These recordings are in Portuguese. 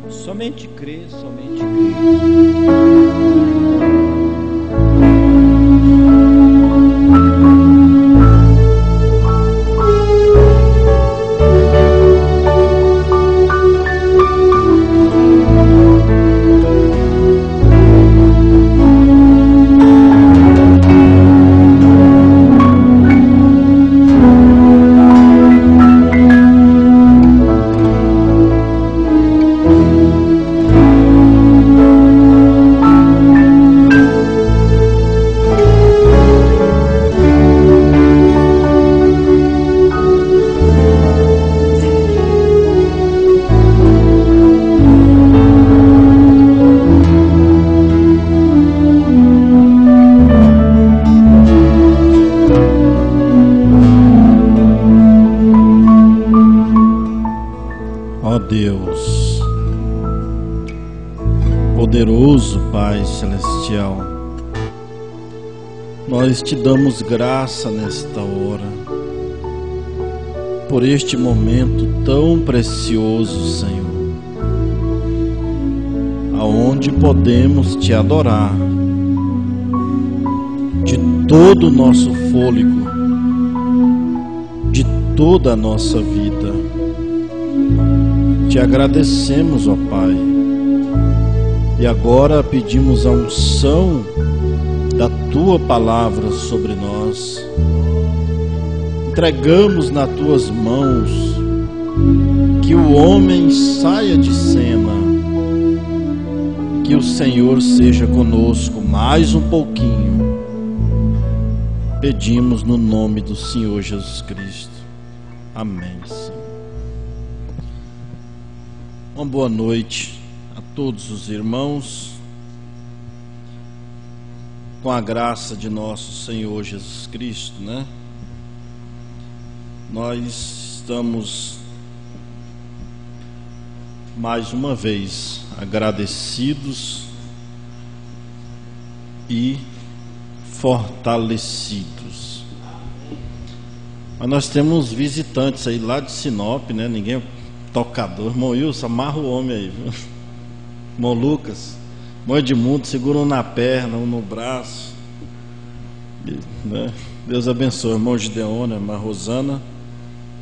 Somente crer, somente crer. Deus, poderoso Pai Celestial, nós te damos graça nesta hora, por este momento tão precioso, Senhor, aonde podemos te adorar de todo o nosso fôlego, de toda a nossa vida. Te agradecemos, ó Pai, e agora pedimos a unção da Tua palavra sobre nós. Entregamos nas Tuas mãos, que o homem saia de cena, que o Senhor seja conosco mais um pouquinho. Pedimos no nome do Senhor Jesus Cristo. Amém, Senhor. Uma boa noite a todos os irmãos, com a graça de nosso Senhor Jesus Cristo, né? Nós estamos mais uma vez agradecidos e fortalecidos. Mas nós temos visitantes aí lá de Sinop, né? Ninguém tocador, irmão Wilson, amarra o homem aí, viu? Irmão Lucas, irmão Edmundo, segura um na perna, um no braço, né? Deus abençoe, irmão Gideona, irmã Rosana,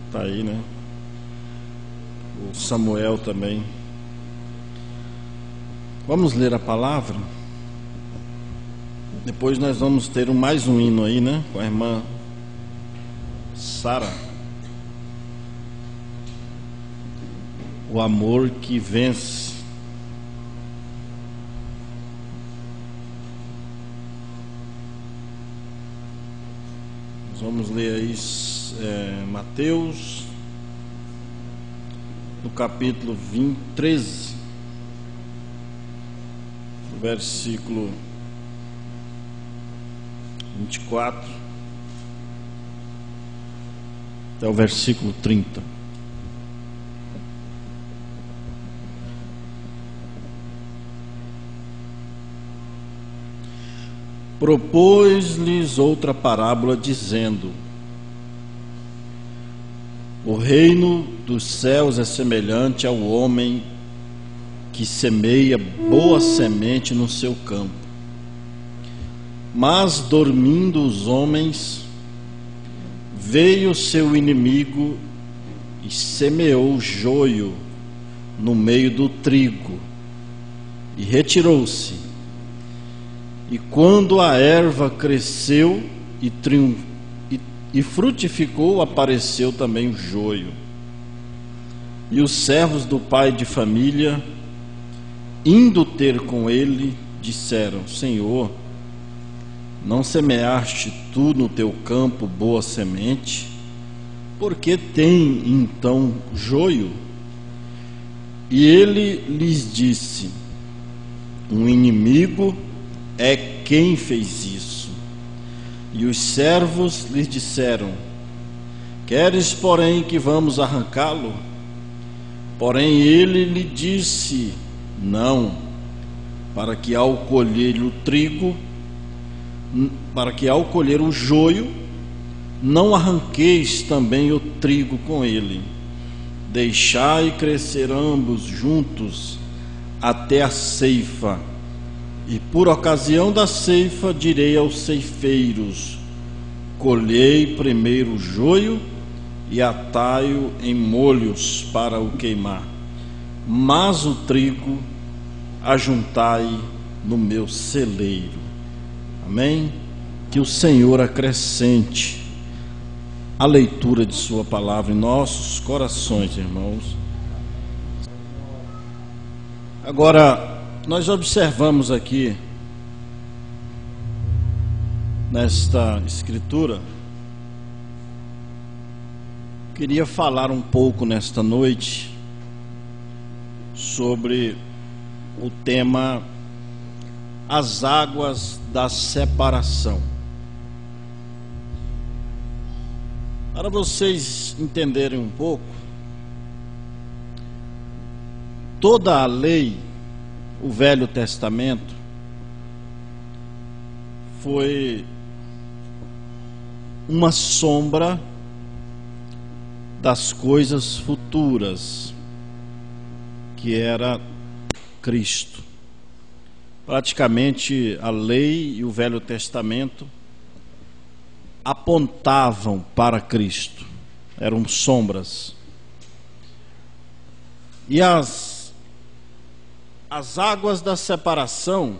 tá aí, né? O Samuel também. Vamos ler a palavra? Depois nós vamos ter mais um hino aí, né? Com a irmã Sara. O amor que vence. Nós vamos ler aí Mateus, no capítulo 13, versículo 24 até o versículo 30. Propôs-lhes outra parábola, dizendo: o reino dos céus é semelhante ao homem que semeia boa semente no seu campo. Mas, dormindo os homens, veio seu inimigo e semeou joio no meio do trigo, e retirou-se. E quando a erva cresceu e frutificou, apareceu também o joio. E os servos do pai de família, indo ter com ele, disseram: Senhor, não semeaste tu no teu campo boa semente? Por que tem então joio? E ele lhes disse: um inimigo é quem fez isso. E os servos lhes disseram: queres, porém, que vamos arrancá-lo? Porém ele lhe disse: não, para que ao colher o joio, não arranqueis também o trigo com ele. Deixai crescer ambos juntos até a ceifa, e por ocasião da ceifa direi aos ceifeiros: colhei primeiro o joio e atai-o em molhos para o queimar, mas o trigo ajuntai no meu celeiro. Amém? Que o Senhor acrescente a leitura de sua palavra em nossos corações, irmãos. Agora, nós observamos aqui nesta escritura, queria falar um pouco nesta noite sobre o tema as águas da separação. Para vocês entenderem um pouco, toda a lei, o Velho Testamento, foi uma sombra das coisas futuras, que era Cristo. Praticamente a lei e o Velho Testamento apontavam para Cristo, eram sombras. E as águas da separação,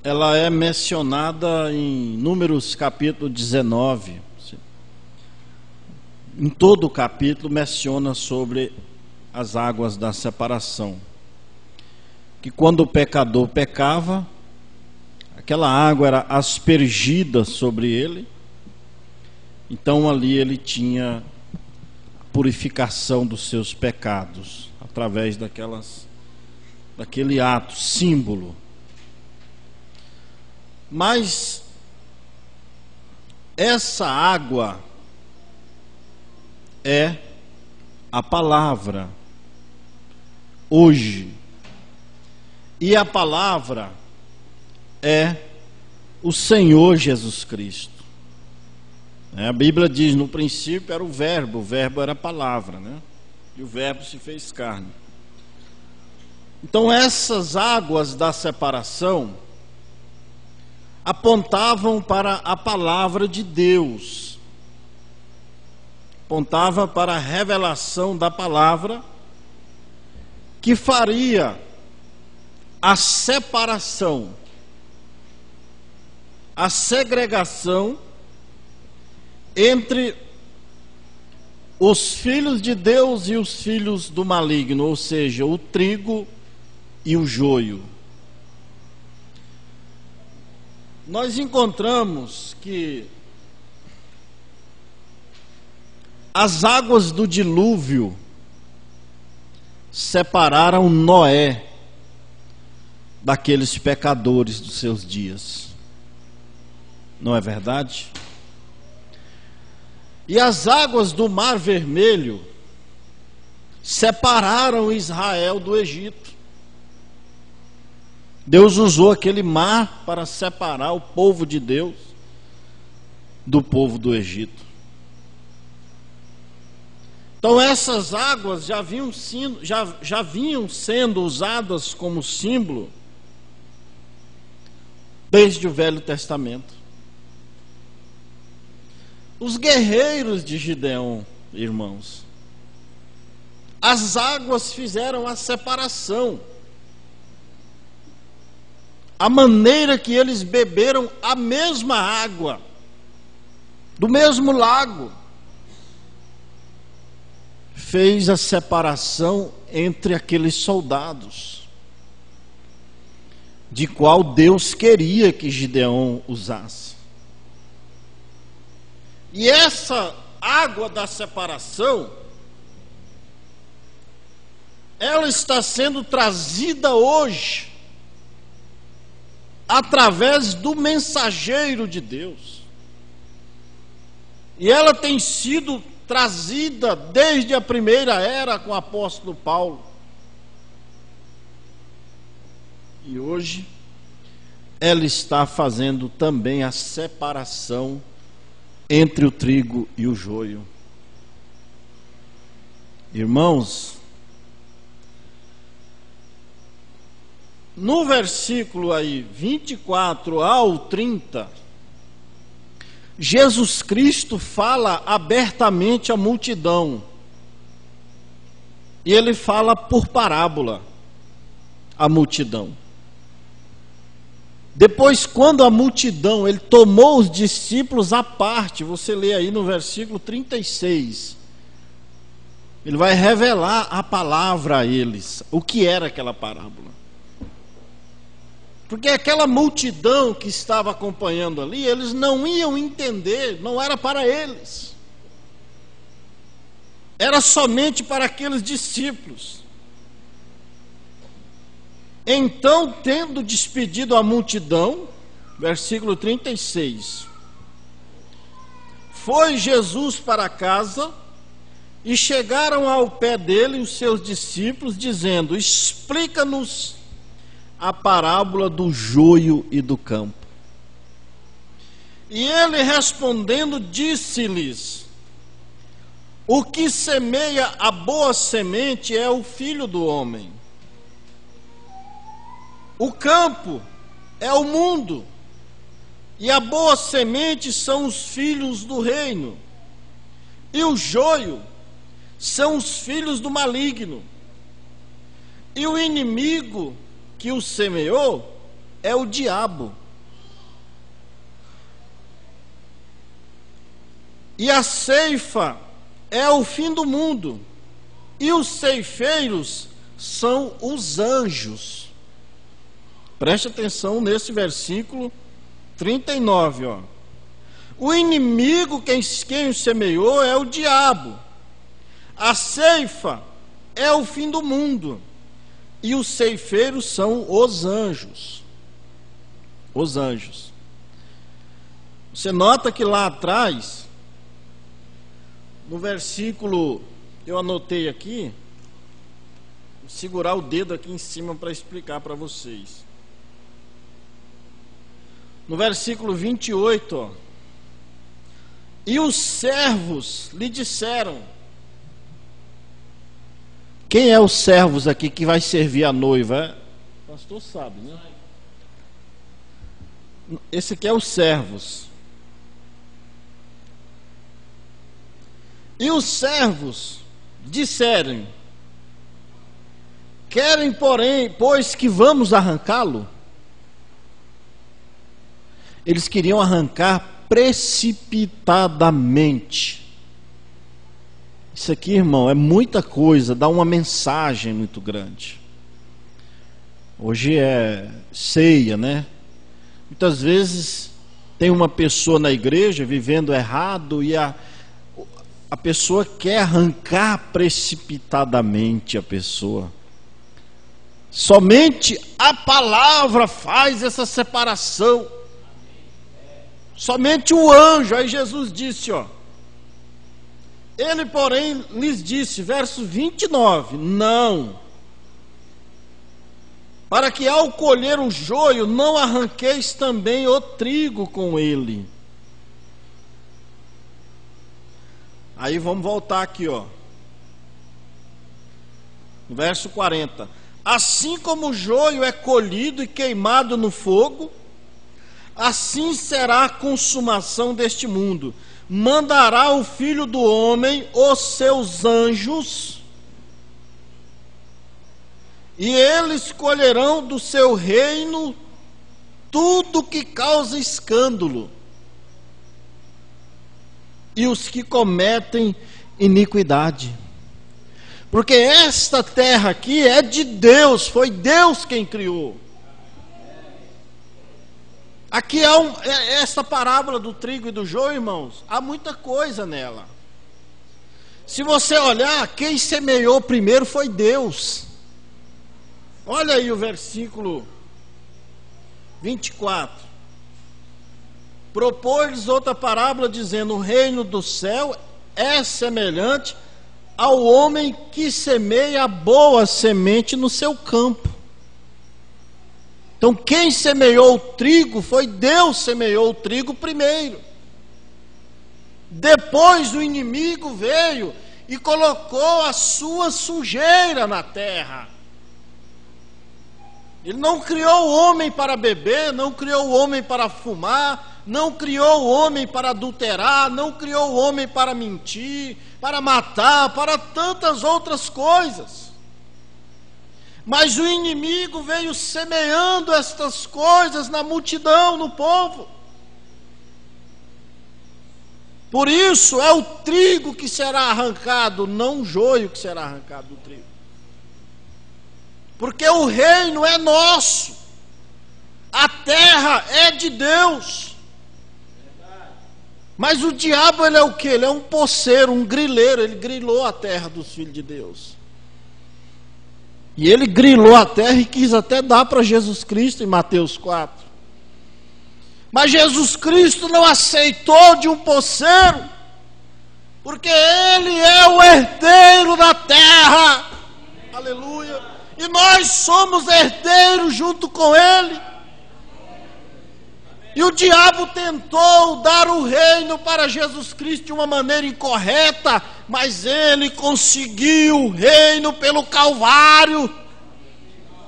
ela é mencionada em Números capítulo 19. Em todo o capítulo menciona sobre as águas da separação, que quando o pecador pecava, aquela água era aspergida sobre ele, então ali ele tinha a purificação dos seus pecados, através daquele ato, símbolo. Mas essa água é a palavra hoje, e a palavra é o Senhor Jesus Cristo. A Bíblia diz: no princípio era o verbo era a palavra, né? E o verbo se fez carne. Então essas águas da separação apontavam para a palavra de Deus, apontava para a revelação da palavra, que faria a separação, a segregação entre os filhos de Deus e os filhos do maligno, ou seja, o trigo e o joio. Nós encontramos que as águas do dilúvio separaram Noé daqueles pecadores dos seus dias. Não é verdade? E as águas do Mar Vermelho separaram Israel do Egito. Deus usou aquele mar para separar o povo de Deus do povo do Egito. Então essas águas já vinham sendo usadas como símbolo desde o Velho Testamento. Os guerreiros de Gideão, irmãos, as águas fizeram a separação. A maneira que eles beberam a mesma água, do mesmo lago, fez a separação entre aqueles soldados, de qual Deus queria que Gideão usasse. E essa água da separação, ela está sendo trazida hoje através do mensageiro de Deus. E ela tem sido trazida desde a primeira era com o apóstolo Paulo. E hoje ela está fazendo também a separação entre o trigo e o joio. Irmãos, No versículo aí 24 ao 30, Jesus Cristo fala abertamente à multidão. E ele fala por parábola à multidão. Depois, quando a multidão, ele tomou os discípulos à parte, você lê aí no versículo 36, ele vai revelar a palavra a eles, o que era aquela parábola. Porque aquela multidão que estava acompanhando ali, eles não iam entender, não era para eles. Era somente para aqueles discípulos. Então, tendo despedido a multidão, versículo 36, foi Jesus para casa e chegaram ao pé dele os seus discípulos, dizendo: explica-nos a parábola do joio e do campo. E ele respondendo disse-lhes: o que semeia a boa semente é o Filho do homem. O campo é o mundo, e a boa semente são os filhos do reino, e o joio são os filhos do maligno. E o inimigo que o semeou é o diabo. E a ceifa é o fim do mundo, e os ceifeiros são os anjos. Preste atenção nesse versículo 39, ó. O inimigo quem o semeou é o diabo. A ceifa é o fim do mundo, e os ceifeiros são os anjos. Os anjos. Você nota que lá atrás, no versículo, eu anotei aqui, vou segurar o dedo aqui em cima para explicar para vocês. No versículo 28, ó, e os servos lhe disseram. Quem é os servos aqui que vai servir a noiva? O pastor sabe, né? Esse aqui é os servos. E os servos disseram: querem, porém, pois que vamos arrancá-lo? Eles queriam arrancar precipitadamente. Isso aqui, irmão, é muita coisa, dá uma mensagem muito grande. Hoje é ceia, né? Muitas vezes tem uma pessoa na igreja vivendo errado e a pessoa quer arrancar precipitadamente a pessoa. Somente a palavra faz essa separação. Somente o anjo. Aí Jesus disse, ó, ele porém lhes disse, verso 29, não, para que ao colher o joio não arranqueis também o trigo com ele. Aí vamos voltar aqui, ó, verso 40, assim como o joio é colhido e queimado no fogo, assim será a consumação deste mundo. Mandará o Filho do Homem os seus anjos, e eles colherão do seu reino tudo que causa escândalo, e os que cometem iniquidade. Porque esta terra aqui é de Deus, foi Deus quem criou. Aqui essa parábola do trigo e do joio, irmãos, há muita coisa nela. Se você olhar, quem semeou primeiro foi Deus. Olha aí o versículo 24. Propôs-lhes outra parábola, dizendo: o reino do céu é semelhante ao homem que semeia a boa semente no seu campo. Então quem semeou o trigo foi Deus, semeou o trigo primeiro. Depois o inimigo veio e colocou a sua sujeira na terra. Ele não criou o homem para beber, não criou o homem para fumar, não criou o homem para adulterar, não criou o homem para mentir, para matar, para tantas outras coisas. Mas o inimigo veio semeando estas coisas na multidão, no povo. Por isso é o trigo que será arrancado, não o joio que será arrancado do trigo. Porque o reino é nosso, a terra é de Deus. Mas o diabo, ele é o quê? Ele é um poceiro, um grileiro. Ele grilou a terra dos filhos de Deus. E ele grilou a terra e quis até dar para Jesus Cristo em Mateus 4. Mas Jesus Cristo não aceitou de um poceiro, porque ele é o herdeiro da terra. Aleluia. E nós somos herdeiros junto com ele. E o diabo tentou dar o reino para Jesus Cristo de uma maneira incorreta, mas ele conseguiu o reino pelo Calvário.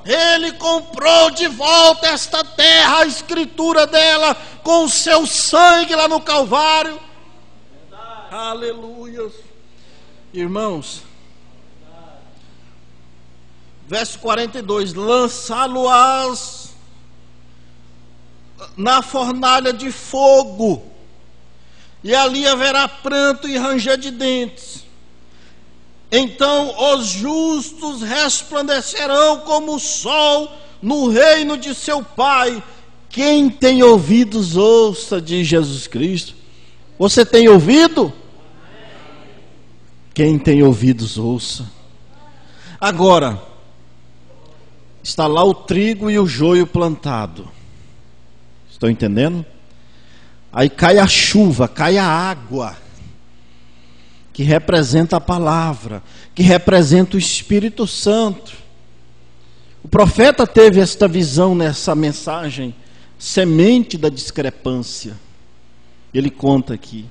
Ele comprou de volta esta terra, a escritura dela, com o seu sangue lá no Calvário. Aleluia. Irmãos, verso 42, lançá-lo-ás na fornalha de fogo, e ali haverá pranto e ranger de dentes. Então os justos resplandecerão como o sol no reino de seu Pai. Quem tem ouvidos, ouça, diz Jesus Cristo. Você tem ouvido? Quem tem ouvidos, ouça. Agora, está lá o trigo e o joio plantado. Estão entendendo? Aí cai a chuva, cai a água, que representa a palavra, que representa o Espírito Santo. O profeta teve esta visão nessa mensagem, semente da discrepância. Ele conta aqui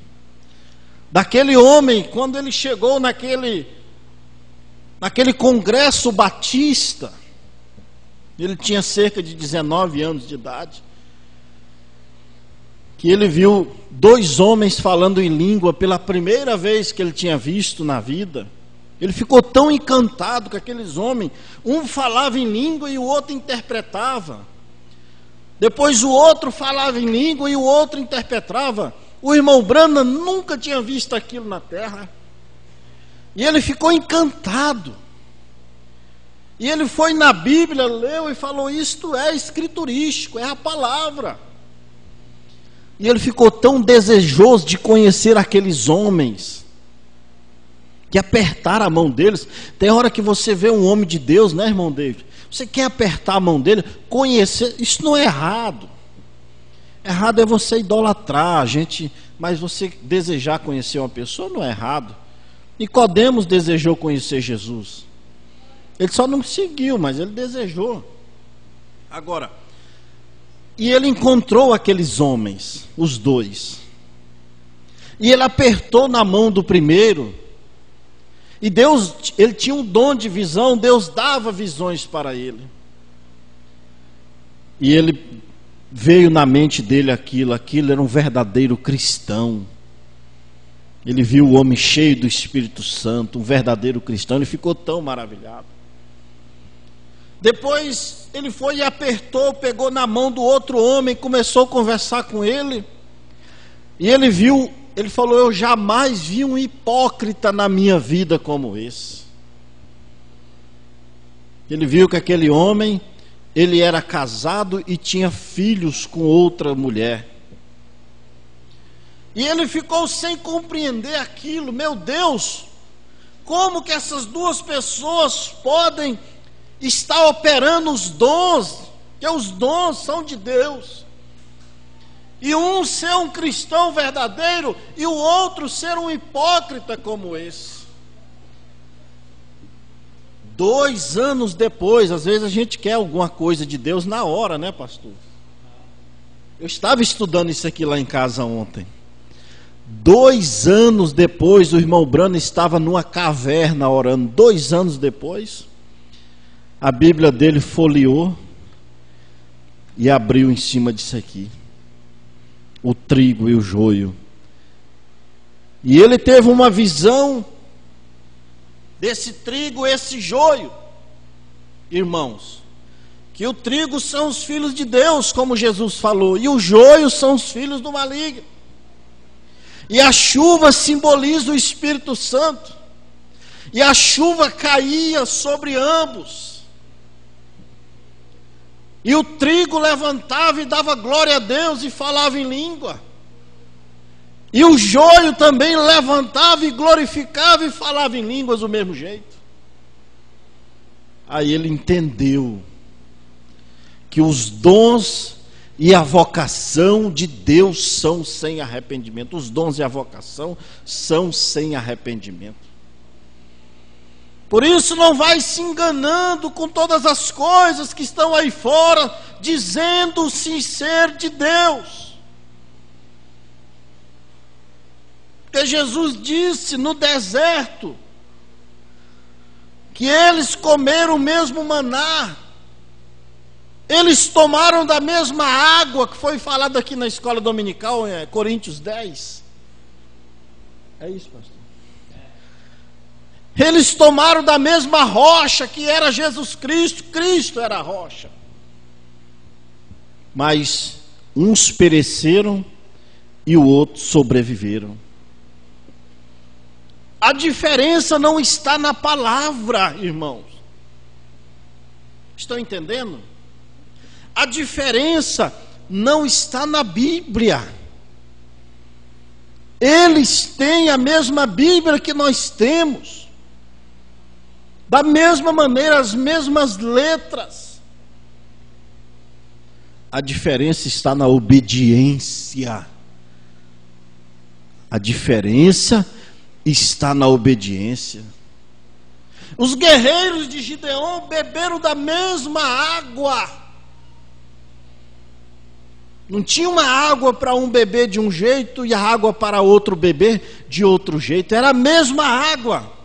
daquele homem, quando ele chegou naquele congresso batista. Ele tinha cerca de 19 anos de idade, que ele viu dois homens falando em língua pela primeira vez que ele tinha visto na vida. Ele ficou tão encantado com aqueles homens. Um falava em língua e o outro interpretava. Depois o outro falava em língua e o outro interpretava. O irmão Branham nunca tinha visto aquilo na terra. E ele ficou encantado. E ele foi na Bíblia, leu e falou: isto é escriturístico, é a palavra. E ele ficou tão desejoso de conhecer aqueles homens, que apertaram a mão deles. Tem hora que você vê um homem de Deus, né, irmão David? Você quer apertar a mão dele, conhecer. Isso não é errado. Errado é você idolatrar a gente, mas você desejar conhecer uma pessoa não é errado. Nicodemos desejou conhecer Jesus. Ele só não seguiu, mas ele desejou. Agora, e ele encontrou aqueles homens, os dois. E ele apertou na mão do primeiro. E Deus, ele tinha um dom de visão, Deus dava visões para ele. E ele veio na mente dele aquilo era um verdadeiro cristão. Ele viu o homem cheio do Espírito Santo, um verdadeiro cristão, ele ficou tão maravilhado. Depois ele foi e apertou, pegou na mão do outro homem, começou a conversar com ele. E ele viu, ele falou: eu jamais vi um hipócrita na minha vida como esse. Ele viu que aquele homem, ele era casado e tinha filhos com outra mulher. E ele ficou sem compreender aquilo. Meu Deus, como que essas duas pessoas podem estar operando os dons, que os dons são de Deus, e um ser um cristão verdadeiro e o outro ser um hipócrita como esse? 2 anos depois, às vezes a gente quer alguma coisa de Deus na hora, né, pastor? Eu estava estudando isso aqui lá em casa ontem. 2 anos depois, o irmão Branham estava numa caverna orando. 2 anos depois, a Bíblia dele folheou e abriu em cima disso aqui, o trigo e o joio. E ele teve uma visão desse trigo, esse joio, irmãos, que o trigo são os filhos de Deus, como Jesus falou, e o joio são os filhos do maligno. E a chuva simboliza o Espírito Santo, e a chuva caía sobre ambos, e o trigo levantava e dava glória a Deus e falava em língua, e o joio também levantava e glorificava e falava em línguas do mesmo jeito. Aí ele entendeu que os dons e a vocação de Deus são sem arrependimento. Os dons e a vocação são sem arrependimento. Por isso não vai se enganando com todas as coisas que estão aí fora, dizendo-se ser de Deus. Porque Jesus disse no deserto que eles comeram o mesmo maná, eles tomaram da mesma água que foi falado aqui na escola dominical, Coríntios 10. É isso, pastor? Eles tomaram da mesma rocha que era Jesus Cristo, Cristo era a rocha. Mas uns pereceram e o outro sobreviveram. A diferença não está na palavra, irmãos. Estão entendendo? A diferença não está na Bíblia. Eles têm a mesma Bíblia que nós temos, da mesma maneira, as mesmas letras. A diferença está na obediência. A diferença está na obediência. Os guerreiros de Gideon beberam da mesma água. Não tinha uma água para um beber de um jeito e a água para outro beber de outro jeito. Era a mesma água.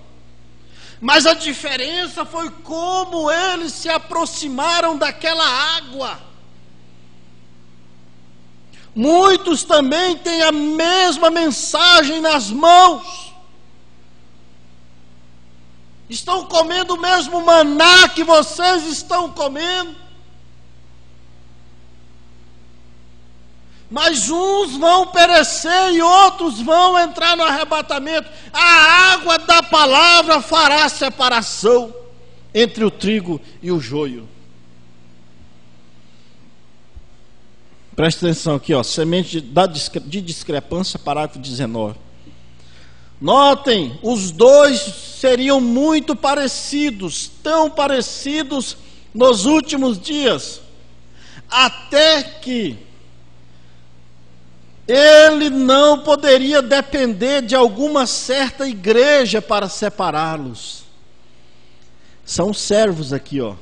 Mas a diferença foi como eles se aproximaram daquela água. Muitos também têm a mesma mensagem nas mãos. Estão comendo o mesmo maná que vocês estão comendo. Mas uns vão perecer e outros vão entrar no arrebatamento. A água da palavra fará separação entre o trigo e o joio. Presta atenção aqui, ó, semente de discrepância, parágrafo 19. Notem, os dois seriam muito parecidos, tão parecidos nos últimos dias, até que ele não poderia depender de alguma certa igreja para separá-los. São servos aqui, ó.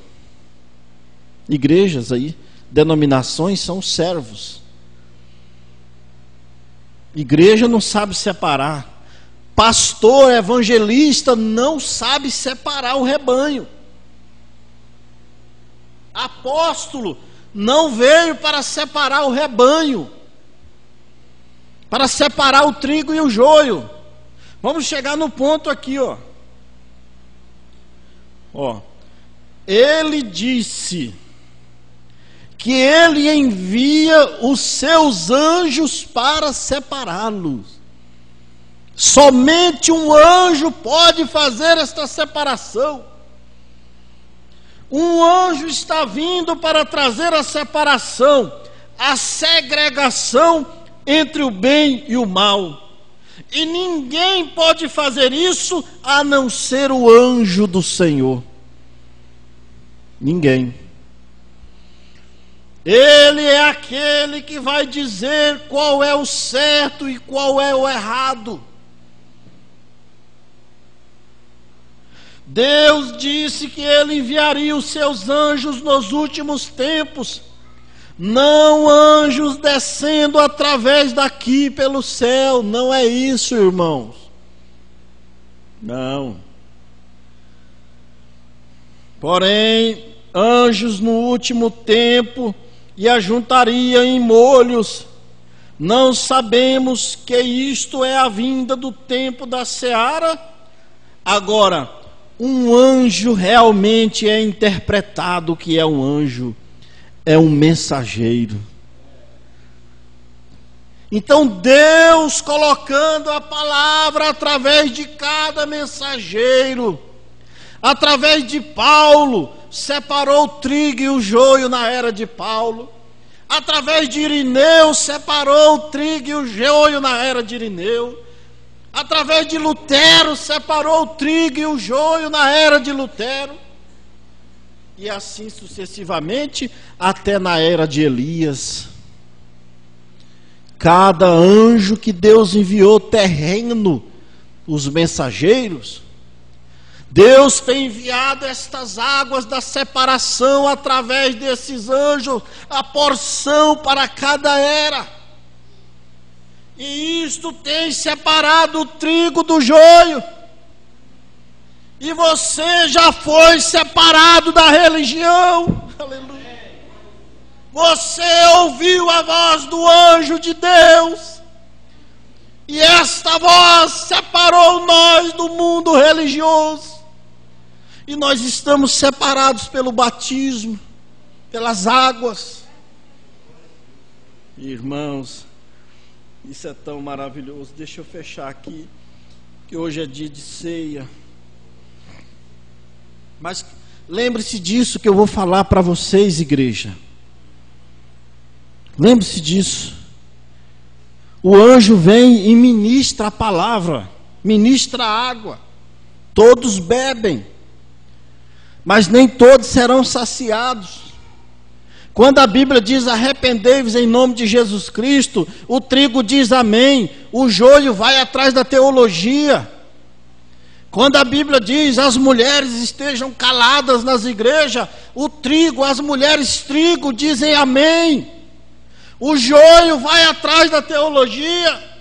Igrejas aí, denominações são servos. Igreja não sabe separar. Pastor, evangelista não sabe separar o rebanho. Apóstolo não veio para separar o rebanho, para separar o trigo e o joio. Vamos chegar no ponto aqui, ó. Ó, ele disse que ele envia os seus anjos para separá-los. Somente um anjo pode fazer esta separação. Um anjo está vindo para trazer a separação, a segregação entre o bem e o mal. E ninguém pode fazer isso a não ser o anjo do Senhor. Ninguém. Ele é aquele que vai dizer qual é o certo e qual é o errado. Deus disse que ele enviaria os seus anjos nos últimos tempos, não anjos descendo através daqui pelo céu. Não é isso, irmãos. Não. Porém, anjos no último tempo e ajuntaria em molhos. Não sabemos que isto é a vinda do tempo da seara? Agora, um anjo realmente é interpretado que é um anjo, é um mensageiro. Então Deus colocando a palavra através de cada mensageiro, através de Paulo, separou o trigo e o joio na era de Paulo. Através de Irineu, separou o trigo e o joio na era de Irineu. Através de Lutero, separou o trigo e o joio na era de Lutero. E assim sucessivamente, até na era de Elias. Cada anjo que Deus enviou terreno, os mensageiros, Deus tem enviado estas águas da separação através desses anjos, a porção para cada era. E isto tem separado o trigo do joio. E você já foi separado da religião. Aleluia. Você ouviu a voz do anjo de Deus. E esta voz separou nós do mundo religioso. E nós estamos separados pelo batismo, pelas águas. Irmãos, isso é tão maravilhoso. Deixa eu fechar aqui, que hoje é dia de ceia. Mas lembre-se disso que eu vou falar para vocês, igreja. Lembre-se disso. O anjo vem e ministra a palavra, ministra a água. Todos bebem, mas nem todos serão saciados. Quando a Bíblia diz arrependei-vos em nome de Jesus Cristo, o trigo diz amém, o joio vai atrás da teologia. Quando a Bíblia diz as mulheres estejam caladas nas igrejas, o trigo, as mulheres trigo dizem amém. O joio vai atrás da teologia.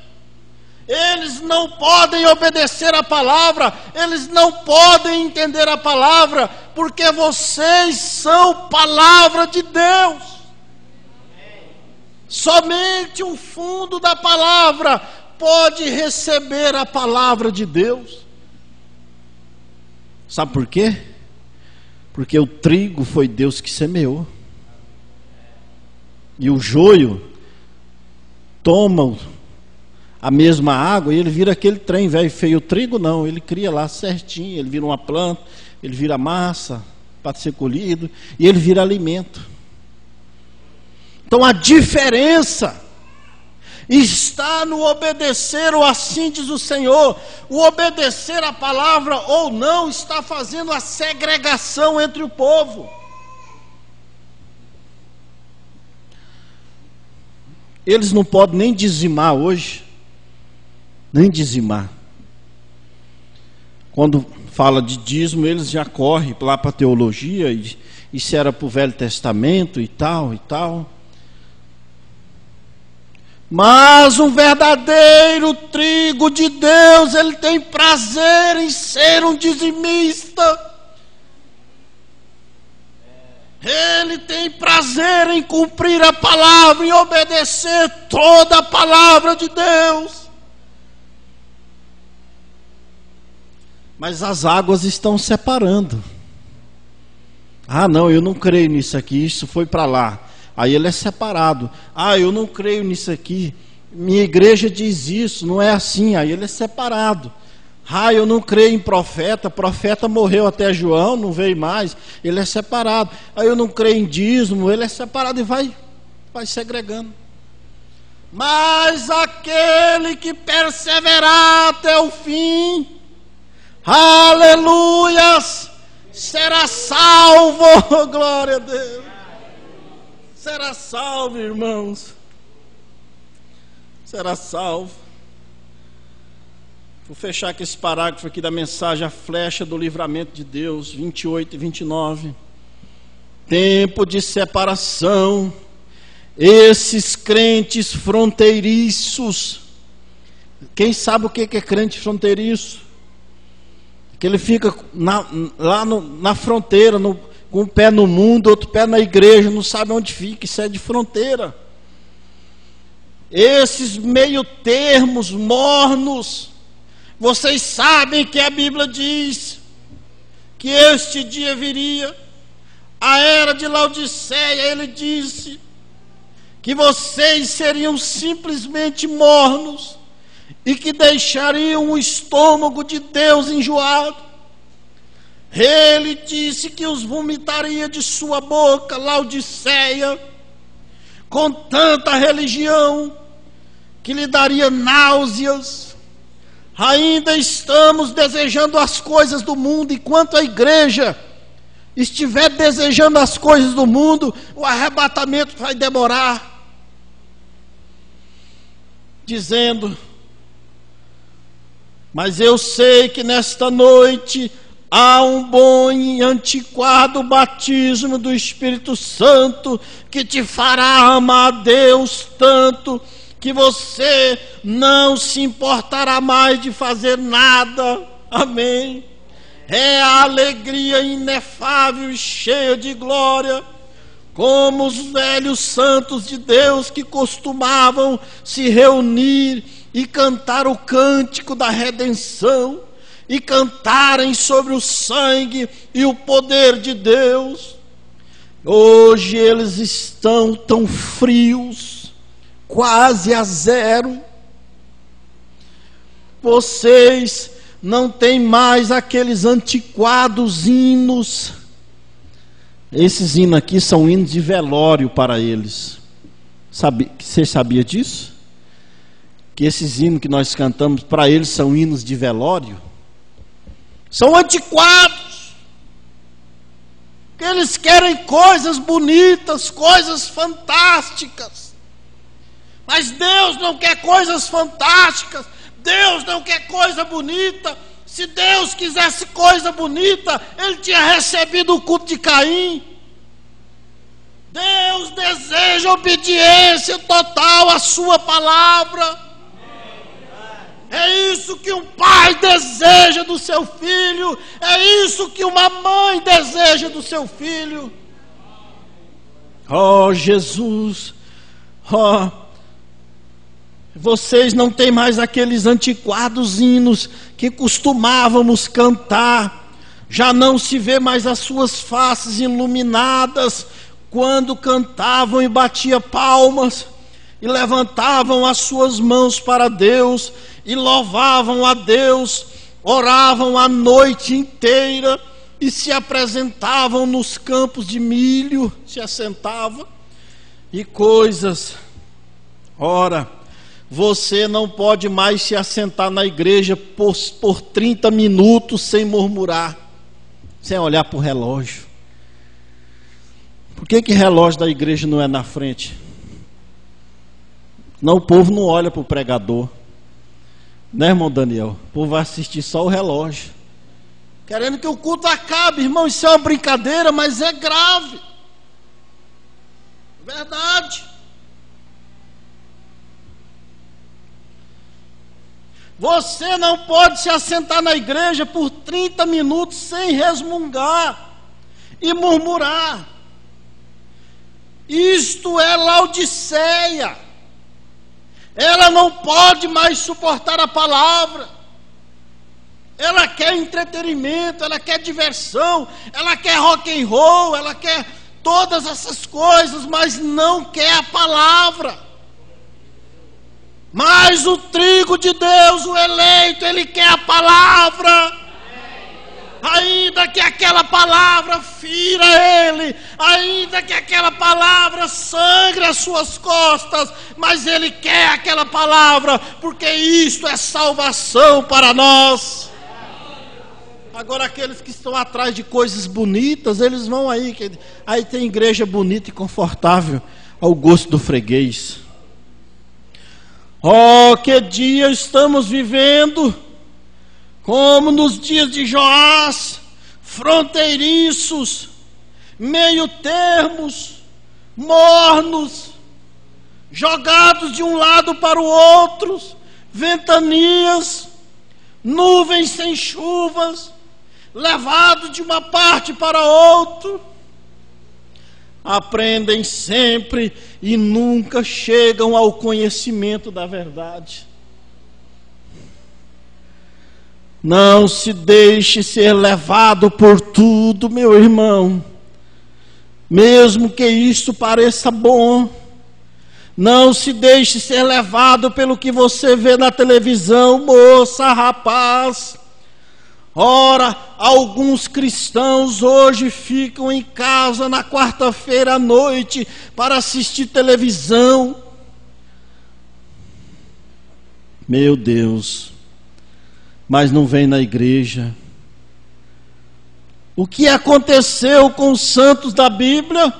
Eles não podem obedecer a palavra, eles não podem entender a palavra, porque vocês são palavra de Deus. Somente o fundo da palavra pode receber a palavra de Deus. Sabe por quê? Porque o trigo foi Deus que semeou. E o joio toma a mesma água e ele vira aquele trem velho feio. O trigo não, ele cria lá certinho, ele vira uma planta, ele vira massa para ser colhido e ele vira alimento. Então a diferença está no obedecer, ou assim diz o Senhor. O obedecer a palavra ou não está fazendo a segregação entre o povo. Eles não podem nem dizimar hoje, nem dizimar. Quando fala de dízimo, eles já correm lá para a teologia, e isso era para o Velho Testamento e tal e tal. Mas um verdadeiro trigo de Deus, ele tem prazer em ser um dizimista. Ele tem prazer em cumprir a palavra e obedecer toda a palavra de Deus. Mas as águas estão separando. Ah, não, eu não creio nisso aqui, isso foi para lá. Aí ele é separado. Ah, eu não creio nisso aqui, minha igreja diz isso, não é assim. Aí ele é separado. Ah, eu não creio em profeta, profeta morreu até João, não veio mais, ele é separado. Aí eu não creio em dízimo, ele é separado e vai segregando. Mas aquele que perseverar até o fim, aleluias, será salvo. Glória a Deus. Será salvo, irmãos. Será salvo. Vou fechar com esse parágrafo aqui da mensagem, a flecha do livramento de Deus, 28 e 29. Tempo de separação. Esses crentes fronteiriços. Quem sabe o que é crente fronteiriço? Que ele fica lá na fronteira, com um pé no mundo, outro pé na igreja, não sabe onde fica, isso é de fronteira. Esses meio termos mornos, vocês sabem que a Bíblia diz que este dia viria, a era de Laodiceia. Ele disse que vocês seriam simplesmente mornos e que deixariam o estômago de Deus enjoado. Ele disse que os vomitaria de sua boca, Laodiceia, com tanta religião que lhe daria náuseas. Ainda estamos desejando as coisas do mundo, enquanto a igreja estiver desejando as coisas do mundo, o arrebatamento vai demorar. Dizendo: mas eu sei que nesta noite há um bom e antiquado batismo do Espírito Santo que te fará amar a Deus tanto que você não se importará mais de fazer nada. Amém. É a alegria inefável e cheia de glória, como os velhos santos de Deus que costumavam se reunir e cantar o cântico da redenção, e cantarem sobre o sangue e o poder de Deus. Hoje eles estão tão frios, quase a zero. Vocês não têm mais aqueles antiquados hinos. Esses hinos aqui são hinos de velório para eles. Você sabia disso? Que esses hinos que nós cantamos para eles são hinos de velório? São antiquados. Porque eles querem coisas bonitas, coisas fantásticas. Mas Deus não quer coisas fantásticas. Deus não quer coisa bonita. Se Deus quisesse coisa bonita, Ele tinha recebido o culto de Caim. Deus deseja obediência total à sua palavra. É isso que um pai deseja do seu filho. É isso que uma mãe deseja do seu filho. Oh, Jesus. Oh, vocês não têm mais aqueles antiquados hinos que costumávamos cantar. Já não se vê mais as suas faces iluminadas quando cantavam e batiam palmas e levantavam as suas mãos para Deus e louvavam a Deus, oravam a noite inteira e se apresentavam nos campos de milho, se assentavam e coisas. Ora, você não pode mais se assentar na igreja por 30 minutos sem murmurar, sem olhar para o relógio. Por que relógio da igreja não é na frente? Não, o povo não olha para o pregador. Né, irmão Daniel? O povo vai assistir só o relógio, querendo que o culto acabe. Irmão, isso é uma brincadeira, mas é grave. Verdade. Você não pode se assentar na igreja por 30 minutos sem resmungar e murmurar. Isto é Laodiceia. Ela não pode mais suportar a palavra. Ela quer entretenimento, ela quer diversão, ela quer rock and roll, ela quer todas essas coisas, mas não quer a palavra. Mas o trigo de Deus, o eleito, ele quer a palavra. Ainda que aquela palavra fira ele, ainda que aquela palavra sangre as suas costas, mas ele quer aquela palavra, porque isto é salvação para nós. Agora aqueles que estão atrás de coisas bonitas, eles vão aí tem igreja bonita e confortável ao gosto do freguês. Oh, que dia estamos vivendo! Como nos dias de Joás, fronteiriços, meio termos, mornos, jogados de um lado para o outro, ventanias, nuvens sem chuvas, levados de uma parte para outra. aprendem sempre e nunca chegam ao conhecimento da verdade. Não se deixe ser levado por tudo, meu irmão, mesmo que isto pareça bom. Não se deixe ser levado pelo que você vê na televisão, moça, rapaz. Ora, alguns cristãos hoje ficam em casa na quarta-feira à noite para assistir televisão. Meu Deus, mas não vem na igreja. O que aconteceu com os santos da Bíblia?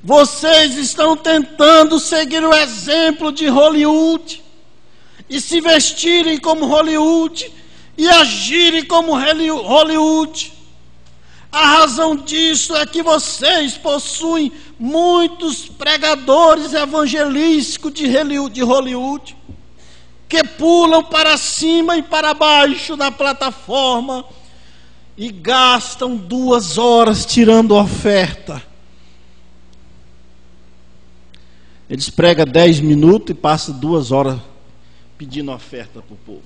Vocês estão tentando seguir o exemplo de Hollywood e se vestirem como Hollywood e agirem como Hollywood. A razão disso é que vocês possuem muitos pregadores evangelísticos de Hollywood que pulam para cima e para baixo da plataforma e gastam 2 horas tirando oferta. Eles pregam 10 minutos e passam 2 horas pedindo oferta para o povo.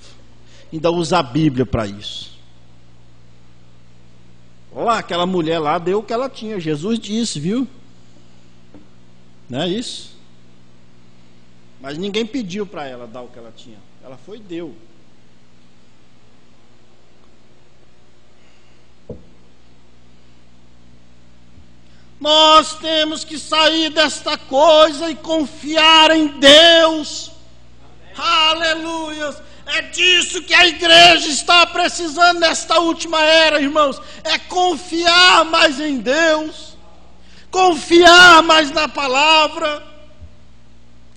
Ainda usa a Bíblia para isso. Olha lá, aquela mulher lá deu o que ela tinha. Jesus disse, viu? Não é isso? Mas ninguém pediu para ela dar o que ela tinha. Ela foi e deu. Nós temos que sair desta coisa e confiar em Deus. Aleluia! É disso que a igreja está precisando nesta última era, irmãos. É confiar mais em Deus, confiar mais na palavra.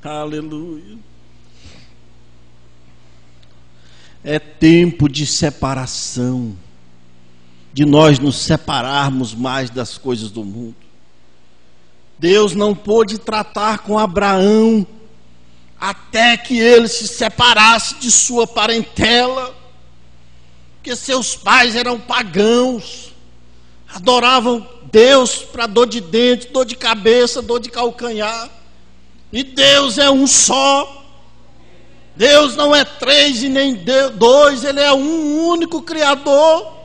Aleluia! É tempo de separação, de nós nos separarmos mais das coisas do mundo. Deus não pôde tratar com Abraão até que ele se separasse de sua parentela, porque seus pais eram pagãos, adoravam Deus para dor de dente, dor de cabeça, dor de calcanhar, e Deus é um só. Deus não é 3 e nem 2, Ele é um único Criador.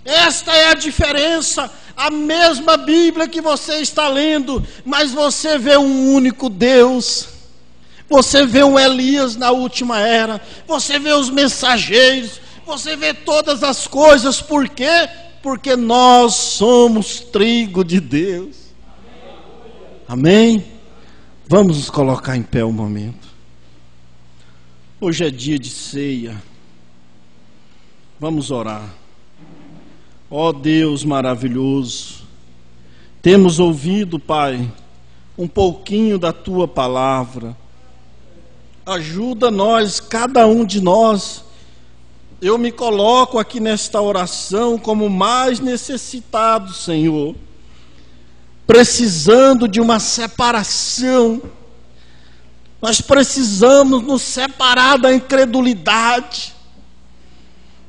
Esta é a diferença. A mesma Bíblia que você está lendo, mas você vê um único Deus. Você vê um Elias na última era, você vê os mensageiros, você vê todas as coisas. Por quê? Porque nós somos trigo de Deus. Amém? Vamos nos colocar em pé um momento. Hoje é dia de ceia. Vamos orar. Ó Deus maravilhoso, temos ouvido, Pai, um pouquinho da Tua palavra. Ajuda nós, cada um de nós. Eu me coloco aqui nesta oração como mais necessitado, Senhor, precisando de uma separação. Nós precisamos nos separar da incredulidade.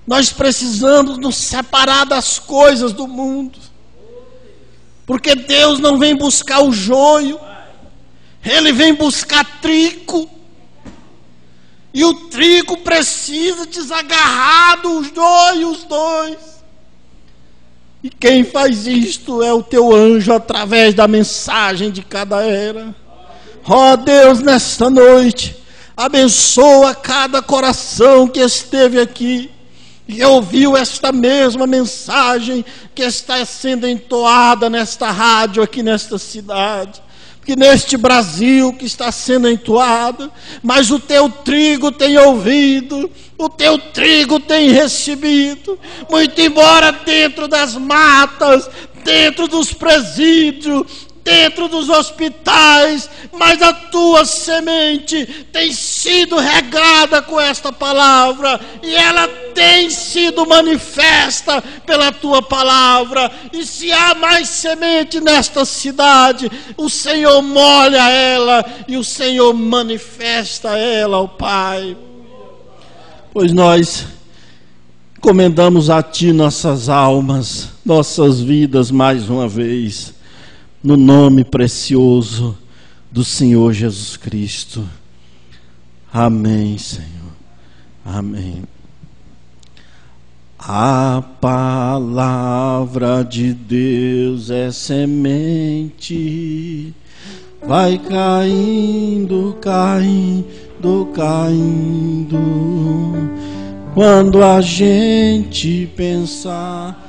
Nós precisamos nos separar das coisas do mundo, porque Deus não vem buscar o joio, Ele vem buscar trigo, e o trigo precisa desagarrar do joio os dois, e quem faz isto é o Teu anjo através da mensagem de cada era. Ó Deus, nesta noite, abençoa cada coração que esteve aqui e ouviu esta mesma mensagem que está sendo entoada nesta rádio aqui nesta cidade, que neste Brasil que está sendo entoada, mas o Teu trigo tem ouvido, o Teu trigo tem recebido, muito embora dentro das matas, dentro dos presídios, dentro dos hospitais, mas a Tua semente tem sido regada com esta palavra, e ela tem sido manifesta pela Tua palavra. E se há mais semente nesta cidade, o Senhor molha ela, e o Senhor manifesta ela, ó Pai. Pois nós encomendamos a Ti nossas almas, nossas vidas mais uma vez, no nome precioso do Senhor Jesus Cristo. Amém, Senhor. Amém. A palavra de Deus é semente, vai caindo, caindo, caindo. Quando a gente pensar